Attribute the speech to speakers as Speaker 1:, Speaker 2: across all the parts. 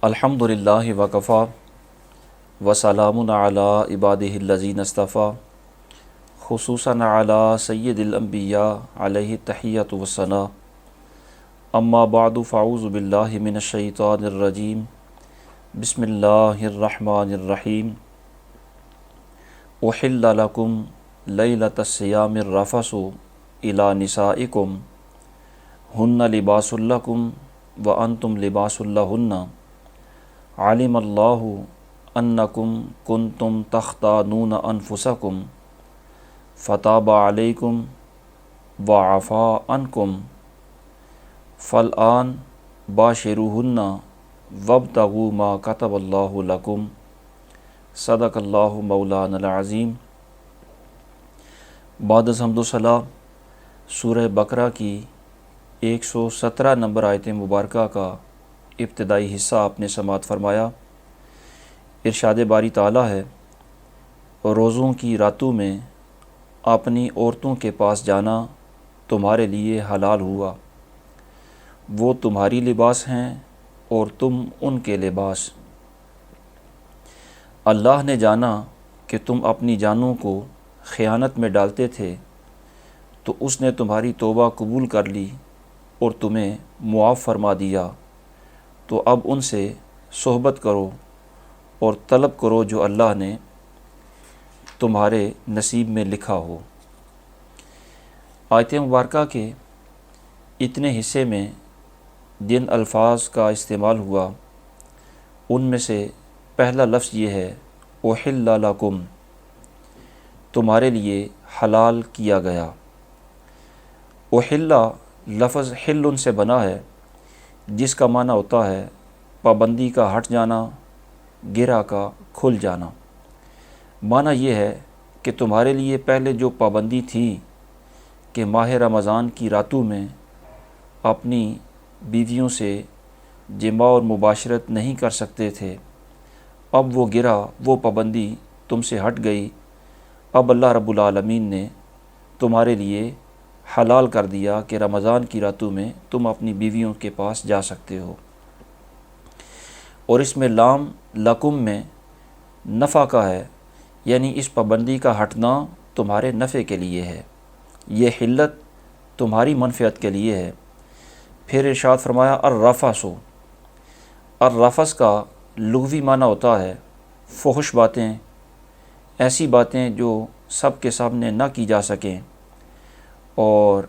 Speaker 1: الحمدللہ وکفا وسلام علی عبادہ الذین اصطفیٰ خصوصاً علی سید الانبیاء علیہ التحیۃ والثناء اما بعد فاعوذ باللہ من الشیطان الرجیم بسم اللہ الرحمن الرحیم احل لکم لیلۃ الصیام الرفث الی نسائکم ہن لباس لکم وانتم لباس لہن علم اللہ انکم کنتم تختانون انفسکم فتاب علیکم وعفا عنکم فالآن باشروہن وابتغوا ما کتب اللہ لکم صدق اللہ مولانا العظیم۔ بعد از حمد و ثنا سورہ بقرہ کی 117 نمبر آیت مبارکہ کا ابتدائی حصہ آپ نے سماعت فرمایا۔ ارشاد باری تعالیٰ ہے، روزوں کی راتوں میں اپنی عورتوں کے پاس جانا تمہارے لیے حلال ہوا، وہ تمہاری لباس ہیں اور تم ان کے لباس۔ اللہ نے جانا کہ تم اپنی جانوں کو خیانت میں ڈالتے تھے، تو اس نے تمہاری توبہ قبول کر لی اور تمہیں معاف فرما دیا، تو اب ان سے صحبت کرو اور طلب کرو جو اللہ نے تمہارے نصیب میں لکھا ہو۔ آیت مبارکہ کے اتنے حصے میں جن الفاظ کا استعمال ہوا ان میں سے پہلا لفظ یہ ہے احل لکم، تمہارے لیے حلال کیا گیا۔ احل لفظ حل سے بنا ہے، جس کا معنی ہوتا ہے پابندی کا ہٹ جانا، گرہ کا کھل جانا۔ معنی یہ ہے کہ تمہارے لیے پہلے جو پابندی تھی کہ ماہ رمضان کی راتوں میں اپنی بیویوں سے جماع اور مباشرت نہیں کر سکتے تھے، اب وہ گرہ، وہ پابندی تم سے ہٹ گئی۔ اب اللہ رب العالمین نے تمہارے لیے حلال کر دیا کہ رمضان کی راتوں میں تم اپنی بیویوں کے پاس جا سکتے ہو۔ اور اس میں لام لکم میں نفع کا ہے، یعنی اس پابندی کا ہٹنا تمہارے نفع کے لیے ہے، یہ حلت تمہاری منفعت کے لیے ہے۔ پھر ارشاد فرمایا الرفث، الرفث کا لغوی معنی ہوتا ہے فحش باتیں، ایسی باتیں جو سب کے سامنے نہ کی جا سکیں، اور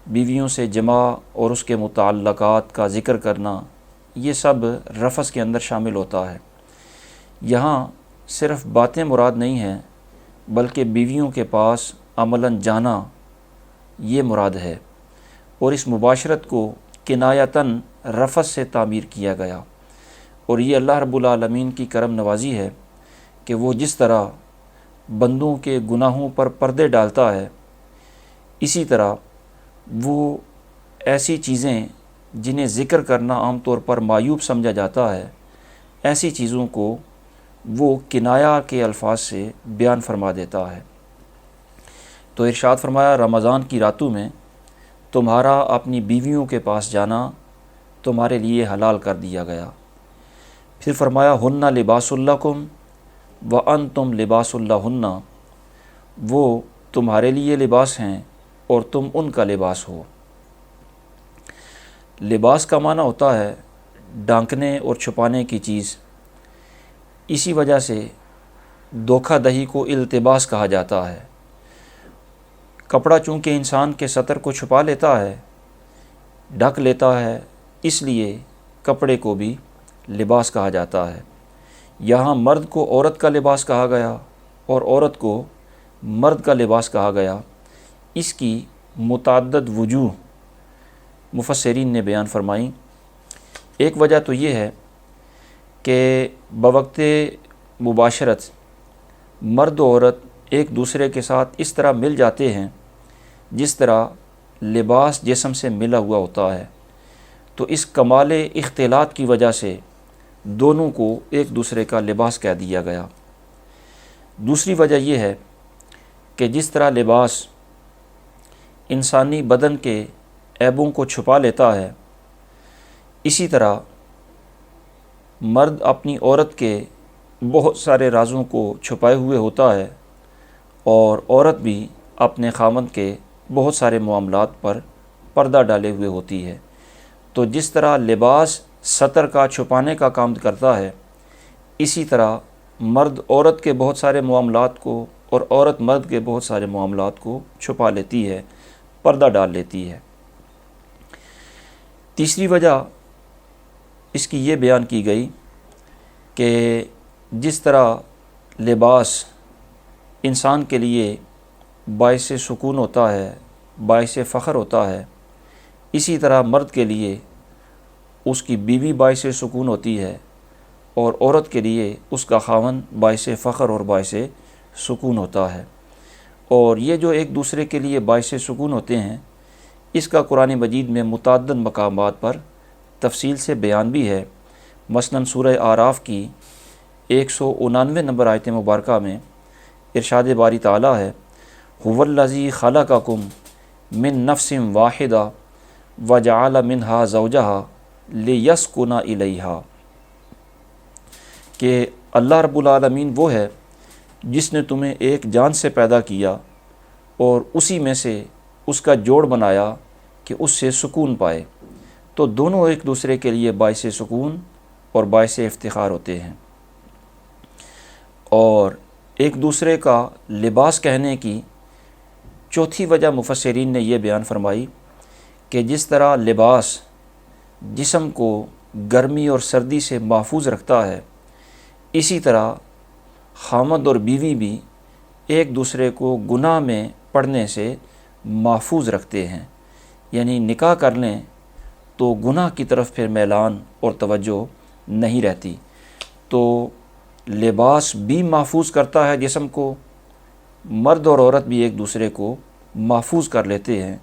Speaker 1: بیویوں سے جماع اور اس کے متعلقات کا ذکر کرنا، یہ سب رفث کے اندر شامل ہوتا ہے۔ یہاں صرف باتیں مراد نہیں ہیں، بلکہ بیویوں کے پاس عملاً جانا یہ مراد ہے، اور اس مباشرت کو کنایتاً رفث سے تعبیر کیا گیا۔ اور یہ اللہ رب العالمین کی کرم نوازی ہے کہ وہ جس طرح بندوں کے گناہوں پر پردے ڈالتا ہے، اسی طرح وہ ایسی چیزیں جنہیں ذکر کرنا عام طور پر معیوب سمجھا جاتا ہے، ایسی چیزوں کو وہ کنایا کے الفاظ سے بیان فرما دیتا ہے۔ تو ارشاد فرمایا رمضان کی راتوں میں تمہارا اپنی بیویوں کے پاس جانا تمہارے لیے حلال کر دیا گیا۔ پھر فرمایا ہن لباس لکم وانتم لباس لہن، وہ تمہارے لیے لباس ہیں اور تم ان کا لباس ہو۔ لباس کا معنی ہوتا ہے ڈھانکنے اور چھپانے کی چیز، اسی وجہ سے دھوکہ دہی کو التباس کہا جاتا ہے۔ کپڑا چونکہ انسان کے ستر کو چھپا لیتا ہے، ڈھک لیتا ہے، اس لیے کپڑے کو بھی لباس کہا جاتا ہے۔ یہاں مرد کو عورت کا لباس کہا گیا اور عورت کو مرد کا لباس کہا گیا۔ اس کی متعدد وجوہ مفسرین نے بیان فرمائیں۔ ایک وجہ تو یہ ہے کہ بوقت مباشرت مرد و عورت ایک دوسرے کے ساتھ اس طرح مل جاتے ہیں جس طرح لباس جسم سے ملا ہوا ہوتا ہے، تو اس کمال اختلاط کی وجہ سے دونوں کو ایک دوسرے کا لباس کہہ دیا گیا۔ دوسری وجہ یہ ہے کہ جس طرح لباس انسانی بدن کے عیبوں کو چھپا لیتا ہے، اسی طرح مرد اپنی عورت کے بہت سارے رازوں کو چھپائے ہوئے ہوتا ہے اور عورت بھی اپنے خاوند کے بہت سارے معاملات پر پردہ ڈالے ہوئے ہوتی ہے۔ تو جس طرح لباس ستر کا چھپانے کا کام کرتا ہے، اسی طرح مرد عورت کے بہت سارے معاملات کو اور عورت مرد کے بہت سارے معاملات کو چھپا لیتی ہے، پردہ ڈال لیتی ہے۔ تیسری وجہ اس کی یہ بیان کی گئی کہ جس طرح لباس انسان کے لیے باعث سکون ہوتا ہے، باعث فخر ہوتا ہے، اسی طرح مرد کے لیے اس کی بیوی باعث سکون ہوتی ہے اور عورت کے لیے اس کا خاوند باعث فخر اور باعث سکون ہوتا ہے۔ اور یہ جو ایک دوسرے کے لیے باعث سکون ہوتے ہیں، اس کا قرآن مجید میں متعدد مقامات پر تفصیل سے بیان بھی ہے۔ مثلاً سورہ اعراف کی 199 نمبر آیت مبارکہ میں ارشاد باری تعالیٰ ہے، هُوَ الَّذِي خَلَقَكُم مِّن نَفْسٍ وَاحِدَةٍ وَجَعَلَ مِنْهَا زَوْجَهَا لِيَسْكُنَ إِلَيْهَا، کہ اللہ رب العالمین وہ ہے جس نے تمہیں ایک جان سے پیدا کیا اور اسی میں سے اس کا جوڑ بنایا کہ اس سے سکون پائے۔ تو دونوں ایک دوسرے کے لیے باعث سکون اور باعث افتخار ہوتے ہیں۔ اور ایک دوسرے کا لباس کہنے کی چوتھی وجہ مفسرین نے یہ بیان فرمائی کہ جس طرح لباس جسم کو گرمی اور سردی سے محفوظ رکھتا ہے، اسی طرح خاوند اور بیوی بھی ایک دوسرے کو گناہ میں پڑنے سے محفوظ رکھتے ہیں۔ یعنی نکاح کر لیں تو گناہ کی طرف پھر میلان اور توجہ نہیں رہتی۔ تو لباس بھی محفوظ کرتا ہے جسم کو، مرد اور عورت بھی ایک دوسرے کو محفوظ کر لیتے ہیں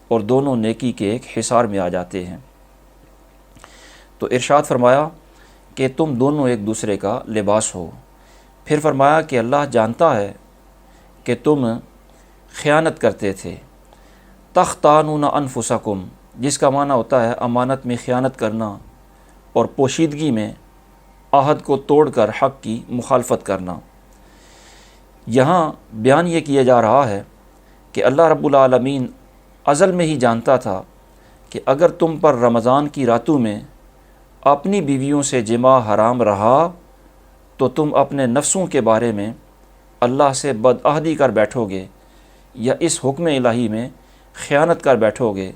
Speaker 1: اور دونوں نیکی کے ایک حصار میں آ جاتے ہیں۔ تو ارشاد فرمایا کہ تم دونوں ایک دوسرے کا لباس ہو۔ پھر فرمایا کہ اللہ جانتا ہے کہ تم خیانت کرتے تھے، تختانون انفسکم، جس کا معنی ہوتا ہے امانت میں خیانت کرنا اور پوشیدگی میں عہد کو توڑ کر حق کی مخالفت کرنا۔ یہاں بیان یہ کیا جا رہا ہے کہ اللہ رب العالمین ازل میں ہی جانتا تھا کہ اگر تم پر رمضان کی راتوں میں اپنی بیویوں سے جماع حرام رہا تو تم اپنے نفسوں کے بارے میں اللہ سے بدعہدی کر بیٹھو گے یا اس حکم الہی میں خیانت کر بیٹھو گے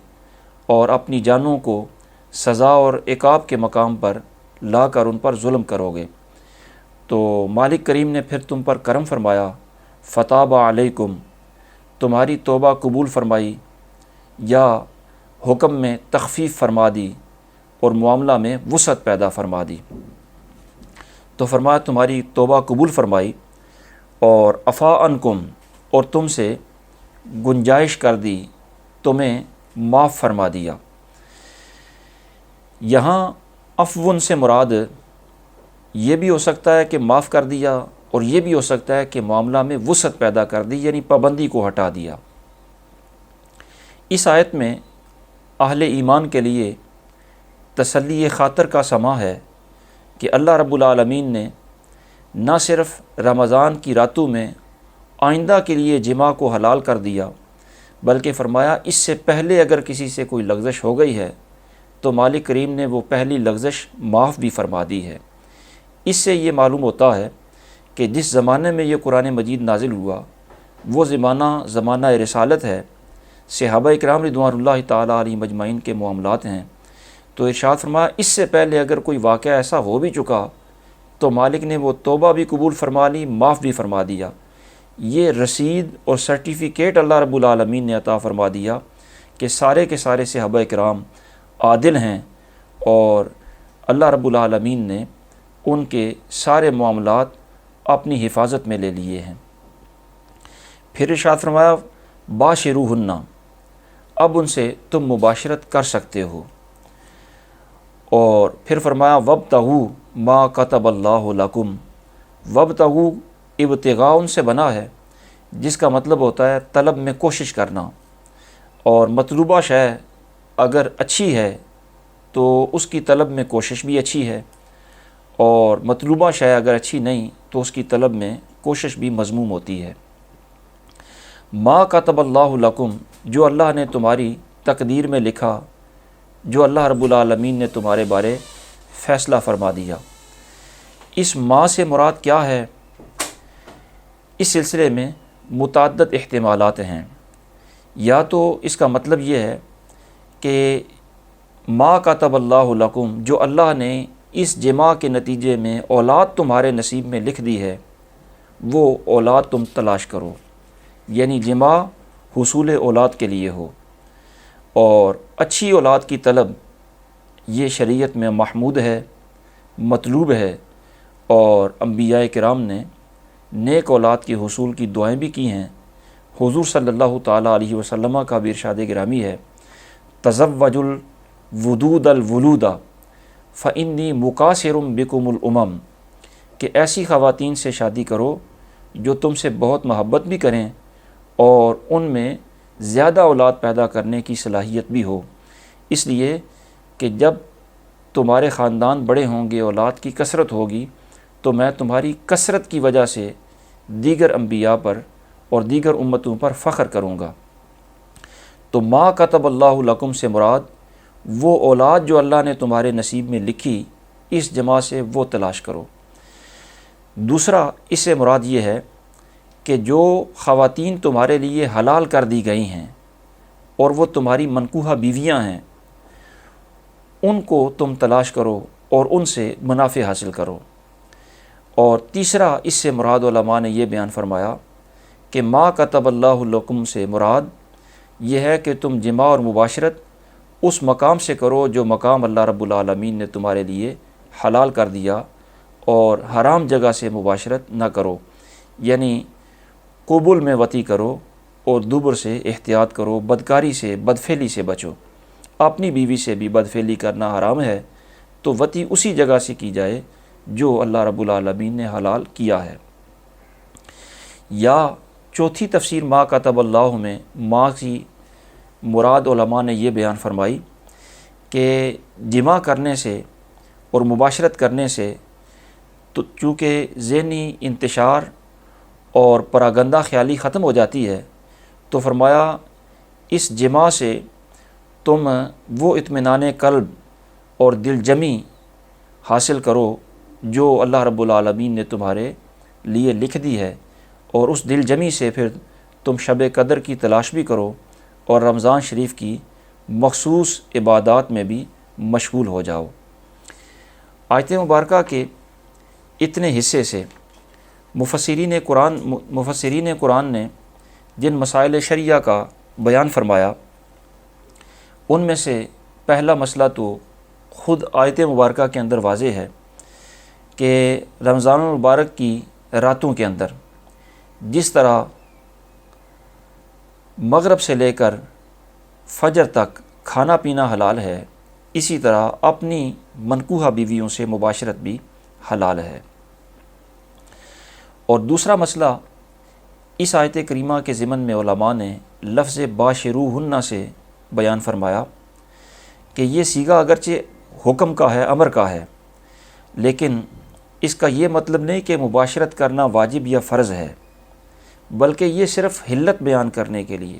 Speaker 1: اور اپنی جانوں کو سزا اور عقاب کے مقام پر لا کر ان پر ظلم کرو گے۔ تو مالک کریم نے پھر تم پر کرم فرمایا، فتاب علیکم، تمہاری توبہ قبول فرمائی یا حکم میں تخفیف فرما دی اور معاملہ میں وسعت پیدا فرما دی۔ تو فرمایا تمہاری توبہ قبول فرمائی اور عفا عنکم، اور تم سے گنجائش کر دی، تمہیں معاف فرما دیا۔ یہاں عفون سے مراد یہ بھی ہو سکتا ہے کہ معاف کر دیا اور یہ بھی ہو سکتا ہے کہ معاملہ میں وسعت پیدا کر دی، یعنی پابندی کو ہٹا دیا۔ اس آیت میں اہل ایمان کے لیے تسلی خاطر کا سماع ہے کہ اللہ رب العالمین نے نہ صرف رمضان کی راتوں میں آئندہ کے لیے جماع کو حلال کر دیا، بلکہ فرمایا اس سے پہلے اگر کسی سے کوئی لغزش ہو گئی ہے تو مالک کریم نے وہ پہلی لغزش معاف بھی فرما دی ہے۔ اس سے یہ معلوم ہوتا ہے کہ جس زمانے میں یہ قرآن مجید نازل ہوا وہ زمانہ رسالت ہے، صحابہ اکرام رضوان اللہ تعالیٰ علیہ مجمعین کے معاملات ہیں۔ تو ارشاد فرمایا اس سے پہلے اگر کوئی واقعہ ایسا ہو بھی چکا تو مالک نے وہ توبہ بھی قبول فرما لی، معاف بھی فرما دیا۔ یہ رسید اور سرٹیفکیٹ اللہ رب العالمین نے عطا فرما دیا کہ سارے کے سارے صحابہ کرام عادل ہیں اور اللہ رب العالمین نے ان کے سارے معاملات اپنی حفاظت میں لے لیے ہیں۔ پھر ارشاد فرمایا باشروہن، اب ان سے تم مباشرت کر سکتے ہو۔ اور پھر فرمایا وابتغوا ما کتب اللہ لکم، وابتغوا ابتغاء ان سے بنا ہے جس کا مطلب ہوتا ہے طلب میں کوشش کرنا، اور مطلوبہ شے اگر اچھی ہے تو اس کی طلب میں کوشش بھی اچھی ہے، اور مطلوبہ شے اگر اچھی نہیں تو اس کی طلب میں کوشش بھی مذموم ہوتی ہے۔ ما کتب اللہ لکم، جو اللہ نے تمہاری تقدیر میں لکھا، جو اللہ رب العالمین نے تمہارے بارے فیصلہ فرما دیا۔ اس ما سے مراد کیا ہے؟ اس سلسلے میں متعدد احتمالات ہیں۔ یا تو اس کا مطلب یہ ہے کہ ما کتب اللہ لکم، جو اللہ نے اس جماع کے نتیجے میں اولاد تمہارے نصیب میں لکھ دی ہے، وہ اولاد تم تلاش کرو، یعنی جماع حصول اولاد کے لیے ہو۔ اور اچھی اولاد کی طلب یہ شریعت میں محمود ہے، مطلوب ہے، اور انبیاء کرام نے نیک اولاد کے حصول کی دعائیں بھی کی ہیں۔ حضور صلی اللہ تعالیٰ علیہ وسلم کا بھی ارشاد گرامی ہے، تزوجوا الودود الولود فانی مکاثر بکم الامم، کہ ایسی خواتین سے شادی کرو جو تم سے بہت محبت بھی کریں اور ان میں زیادہ اولاد پیدا کرنے کی صلاحیت بھی ہو، اس لیے کہ جب تمہارے خاندان بڑے ہوں گے، اولاد کی کثرت ہوگی، تو میں تمہاری کثرت کی وجہ سے دیگر انبیاء پر اور دیگر امتوں پر فخر کروں گا۔ تو ما کتب اللہ لکم سے مراد وہ اولاد جو اللہ نے تمہارے نصیب میں لکھی، اس جماع سے وہ تلاش کرو۔ دوسرا اس سے مراد یہ ہے کہ جو خواتین تمہارے لیے حلال کر دی گئی ہیں اور وہ تمہاری منکوحہ بیویاں ہیں، ان کو تم تلاش کرو اور ان سے منافع حاصل کرو۔ اور تیسرا اس سے مراد علماء نے یہ بیان فرمایا کہ ما کتب اللہ لکم سے مراد یہ ہے کہ تم جماع اور مباشرت اس مقام سے کرو جو مقام اللہ رب العالمین نے تمہارے لیے حلال کر دیا، اور حرام جگہ سے مباشرت نہ کرو، یعنی قبول میں وطی کرو اور دبر سے احتیاط کرو، بدکاری سے، بدفعلی سے بچو۔ اپنی بیوی سے بھی بدفعلی کرنا حرام ہے، تو وطی اسی جگہ سے کی جائے جو اللہ رب العالمین نے حلال کیا ہے۔ یا چوتھی تفسیر ما کتب اللہ میں ما کی مراد علماء نے یہ بیان فرمائی کہ جماع کرنے سے اور مباشرت کرنے سے تو چونکہ ذہنی انتشار اور پراگندہ خیالی ختم ہو جاتی ہے، تو فرمایا اس جماع سے تم وہ اطمینان قلب اور دل جمی حاصل کرو جو اللہ رب العالمین نے تمہارے لیے لکھ دی ہے، اور اس دل جمی سے پھر تم شب قدر کی تلاش بھی کرو اور رمضان شریف کی مخصوص عبادات میں بھی مشغول ہو جاؤ۔ آیت مبارکہ کے اتنے حصے سے مفسرین قرآن نے جن مسائل شرعیہ کا بیان فرمایا، ان میں سے پہلا مسئلہ تو خود آیت مبارکہ کے اندر واضح ہے کہ رمضان المبارک کی راتوں کے اندر جس طرح مغرب سے لے کر فجر تک کھانا پینا حلال ہے، اسی طرح اپنی منکوحہ بیویوں سے مباشرت بھی حلال ہے۔ اور دوسرا مسئلہ اس آیت کریمہ کے ضمن میں علماء نے لفظ باشروہن سے بیان فرمایا کہ یہ صیغہ اگرچہ حکم کا ہے، امر کا ہے، لیکن اس کا یہ مطلب نہیں کہ مباشرت کرنا واجب یا فرض ہے، بلکہ یہ صرف حلت بیان کرنے کے لیے،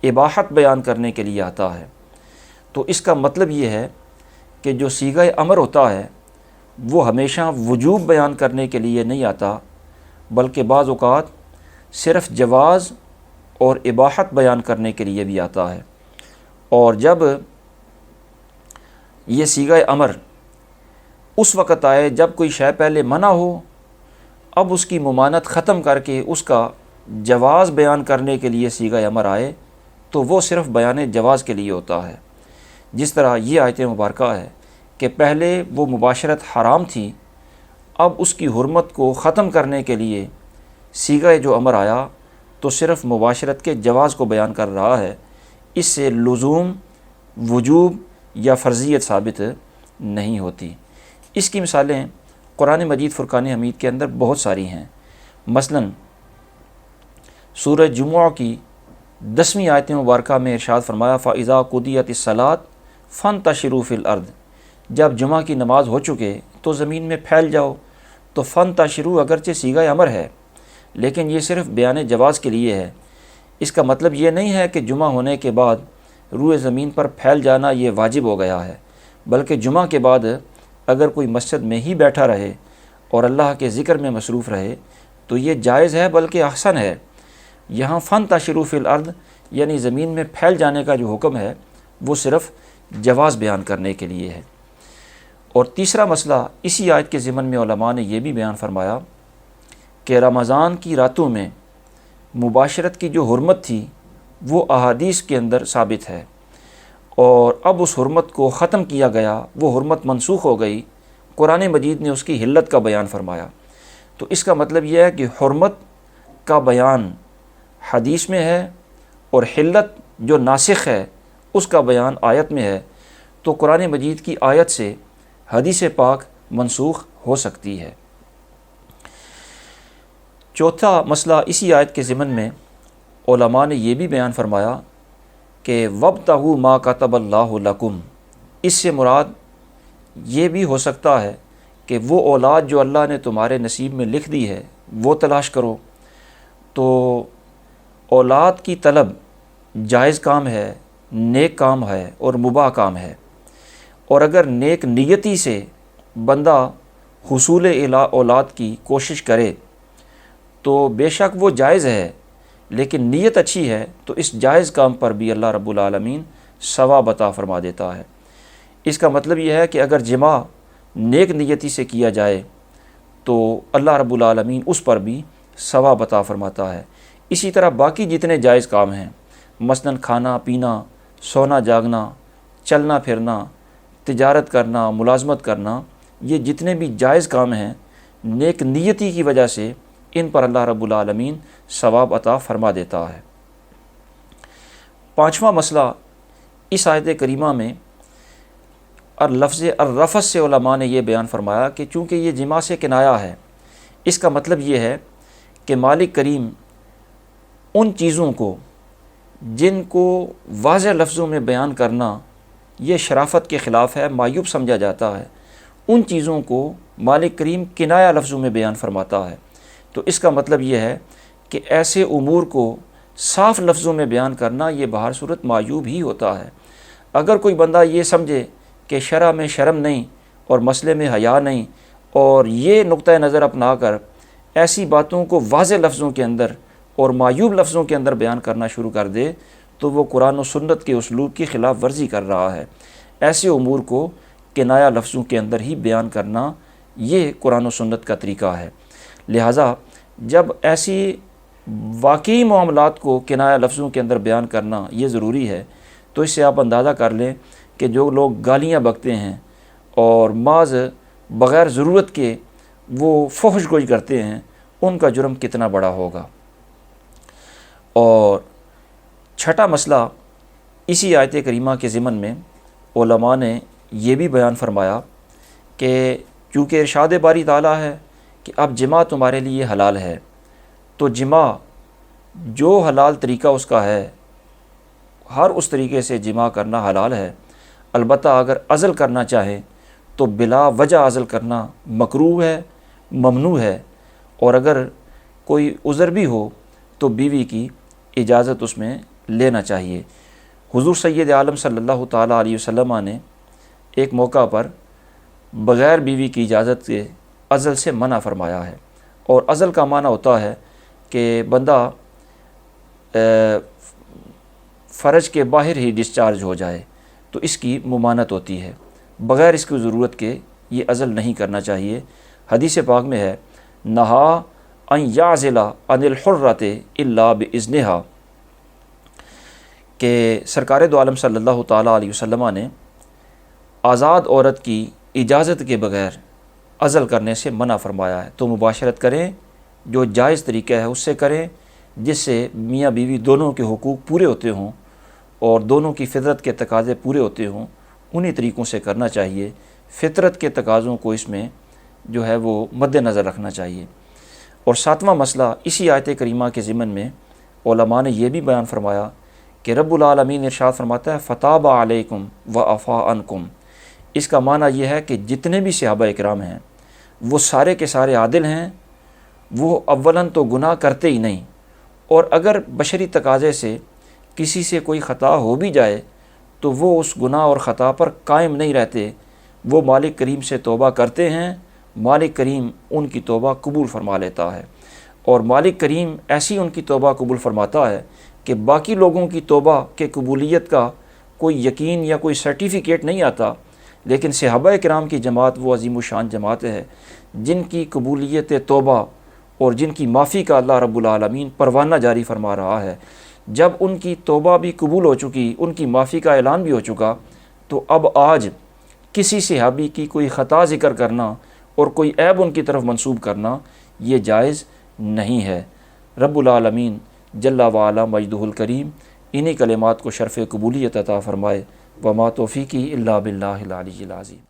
Speaker 1: اباحت بیان کرنے کے لیے آتا ہے۔ تو اس کا مطلب یہ ہے کہ جو صیغہ امر ہوتا ہے وہ ہمیشہ وجوب بیان کرنے کے لیے نہیں آتا، بلکہ بعض اوقات صرف جواز اور اباحت بیان کرنے کے لیے بھی آتا ہے۔ اور جب یہ صیغہ امر اس وقت آئے جب کوئی شے پہلے منع ہو، اب اس کی ممانعت ختم کر کے اس کا جواز بیان کرنے کے لیے صیغہ امر آئے، تو وہ صرف بیان جواز کے لیے ہوتا ہے۔ جس طرح یہ آیت مبارکہ ہے کہ پہلے وہ مباشرت حرام تھی، اب اس کی حرمت کو ختم کرنے کے لیے صیغہ جو امر آیا تو صرف مباشرت کے جواز کو بیان کر رہا ہے، اس سے لزوم، وجوب یا فرضیت ثابت نہیں ہوتی۔ اس کی مثالیں قرآن مجید فرقان حمید کے اندر بہت ساری ہیں۔ مثلا سورہ جمعہ کی 10ویں آیت مبارکہ میں ارشاد فرمایا فَإِذَا قُضِيَتِ الصَّلَاةُ فَانتَشِرُوا فِي الْأَرْضِ، جب جمعہ کی نماز ہو چکے تو زمین میں پھیل جاؤ۔ تو فن تشرو اگرچہ صیغہ امر ہے لیکن یہ صرف بیان جواز کے لیے ہے۔ اس کا مطلب یہ نہیں ہے کہ جمعہ ہونے کے بعد روئے زمین پر پھیل جانا یہ واجب ہو گیا ہے، بلکہ جمعہ کے بعد اگر کوئی مسجد میں ہی بیٹھا رہے اور اللہ کے ذکر میں مصروف رہے تو یہ جائز ہے بلکہ احسن ہے۔ یہاں فن تشرو فی الارض یعنی زمین میں پھیل جانے کا جو حکم ہے وہ صرف جواز بیان کرنے کے لیے ہے۔ اور تیسرا مسئلہ اسی آیت کے ضمن میں علماء نے یہ بھی بیان فرمایا کہ رمضان کی راتوں میں مباشرت کی جو حرمت تھی وہ احادیث کے اندر ثابت ہے، اور اب اس حرمت کو ختم کیا گیا، وہ حرمت منسوخ ہو گئی، قرآن مجید نے اس کی حلت کا بیان فرمایا۔ تو اس کا مطلب یہ ہے کہ حرمت کا بیان حدیث میں ہے اور حلت جو ناسخ ہے اس کا بیان آیت میں ہے، تو قرآن مجید کی آیت سے حدیث پاک منسوخ ہو سکتی ہے۔ چوتھا مسئلہ اسی آیت کے ضمن میں علماء نے یہ بھی بیان فرمایا کہ وَابْتَغُوا مَا كَتَبَ اللَّهُ لَكُمْ، اس سے مراد یہ بھی ہو سکتا ہے کہ وہ اولاد جو اللہ نے تمہارے نصیب میں لکھ دی ہے وہ تلاش کرو۔ تو اولاد کی طلب جائز کام ہے، نیک کام ہے اور مباح کام ہے، اور اگر نیک نیتی سے بندہ حصول اولاد کی کوشش کرے تو بے شک وہ جائز ہے، لیکن نیت اچھی ہے تو اس جائز کام پر بھی اللہ رب العالمین ثواب عطا فرما دیتا ہے۔ اس کا مطلب یہ ہے کہ اگر جمع نیک نیتی سے کیا جائے تو اللہ رب العالمین اس پر بھی ثواب عطا فرماتا ہے۔ اسی طرح باقی جتنے جائز کام ہیں، مثلاً کھانا پینا، سونا جاگنا، چلنا پھرنا، تجارت کرنا، ملازمت کرنا، یہ جتنے بھی جائز کام ہیں نیک نیتی کی وجہ سے ان پر اللہ رب العالمین ثواب عطا فرما دیتا ہے۔ پانچواں مسئلہ اس آیت کریمہ میں لفظ الرفث سے علماء نے یہ بیان فرمایا کہ چونکہ یہ جماع سے کنایہ ہے، اس کا مطلب یہ ہے کہ مالک کریم ان چیزوں کو جن کو واضح لفظوں میں بیان کرنا یہ شرافت کے خلاف ہے، معیوب سمجھا جاتا ہے، ان چیزوں کو مالک کریم کنایہ لفظوں میں بیان فرماتا ہے۔ تو اس کا مطلب یہ ہے کہ ایسے امور کو صاف لفظوں میں بیان کرنا یہ بہر صورت معیوب ہی ہوتا ہے۔ اگر کوئی بندہ یہ سمجھے کہ شرع میں شرم نہیں اور مسئلے میں حیا نہیں، اور یہ نقطہ نظر اپنا کر ایسی باتوں کو واضح لفظوں کے اندر اور معیوب لفظوں کے اندر بیان کرنا شروع کر دے تو وہ قرآن و سنت کے اسلوب کی خلاف ورزی کر رہا ہے۔ ایسے امور کو کنایہ لفظوں کے اندر ہی بیان کرنا یہ قرآن و سنت کا طریقہ ہے۔ لہٰذا جب ایسی واقعی معاملات کو کنایہ لفظوں کے اندر بیان کرنا یہ ضروری ہے، تو اس سے آپ اندازہ کر لیں کہ جو لوگ گالیاں بکتے ہیں اور محض بغیر ضرورت کے وہ فحش گوئی کرتے ہیں، ان کا جرم کتنا بڑا ہوگا۔ اور چھٹا مسئلہ اسی آیت کریمہ کے ضمن میں علماء نے یہ بھی بیان فرمایا کہ چونکہ ارشاد باری تعالیٰ ہے کہ اب جماع تمہارے لیے حلال ہے، تو جماع جو حلال طریقہ اس کا ہے ہر اس طریقے سے جماع کرنا حلال ہے، البتہ اگر عزل کرنا چاہیں تو بلا وجہ عزل کرنا مکروہ ہے، ممنوع ہے، اور اگر کوئی عذر بھی ہو تو بیوی کی اجازت اس میں لینا چاہیے۔ حضور سید عالم صلی اللہ تعالیٰ علیہ وسلم نے ایک موقع پر بغیر بیوی کی اجازت کے عزل سے منع فرمایا ہے، اور عزل کا معنی ہوتا ہے کہ بندہ فرج کے باہر ہی ڈسچارج ہو جائے، تو اس کی ممانعت ہوتی ہے، بغیر اس کی ضرورت کے یہ عزل نہیں کرنا چاہیے۔ حدیث پاک میں ہے نہا ان یعزل عن الحرۃ الا باذنها، کہ سرکار دو عالم صلی اللہ تعالیٰ علیہ وسلم نے آزاد عورت کی اجازت کے بغیر عزل کرنے سے منع فرمایا ہے۔ تو مباشرت کریں، جو جائز طریقہ ہے اس سے کریں، جس سے میاں بیوی دونوں کے حقوق پورے ہوتے ہوں اور دونوں کی فطرت کے تقاضے پورے ہوتے ہوں، انہی طریقوں سے کرنا چاہیے۔ فطرت کے تقاضوں کو اس میں جو ہے وہ مد نظر رکھنا چاہیے۔ اور ساتواں مسئلہ اسی آیت کریمہ کے ضمن میں علماء نے یہ بھی بیان فرمایا کہ رب العالمین ارشاد فرماتا ہے فتاب علیکم وعفا عنکم، اس کا معنی یہ ہے کہ جتنے بھی صحابہ اکرام ہیں وہ سارے کے سارے عادل ہیں، وہ اولاً تو گناہ کرتے ہی نہیں، اور اگر بشری تقاضے سے کسی سے کوئی خطا ہو بھی جائے تو وہ اس گناہ اور خطا پر قائم نہیں رہتے، وہ مالک کریم سے توبہ کرتے ہیں، مالک کریم ان کی توبہ قبول فرما لیتا ہے، اور مالک کریم ایسی ان کی توبہ قبول فرماتا ہے کہ باقی لوگوں کی توبہ کے قبولیت کا کوئی یقین یا کوئی سرٹیفکیٹ نہیں آتا، لیکن صحابہ کرام کی جماعت وہ عظیم الشان جماعت ہے جن کی قبولیت توبہ اور جن کی معافی کا اللہ رب العالمین پروانہ جاری فرما رہا ہے۔ جب ان کی توبہ بھی قبول ہو چکی، ان کی معافی کا اعلان بھی ہو چکا، تو اب آج کسی صحابی کی کوئی خطا ذکر کرنا اور کوئی عیب ان کی طرف منسوب کرنا یہ جائز نہیں ہے۔ رب العالمین جل وعلا مجدہ الکریم انہی کلمات کو شرف قبولیت عطا فرمائے۔ وما توفیقی الا باللہ العلی العظیم۔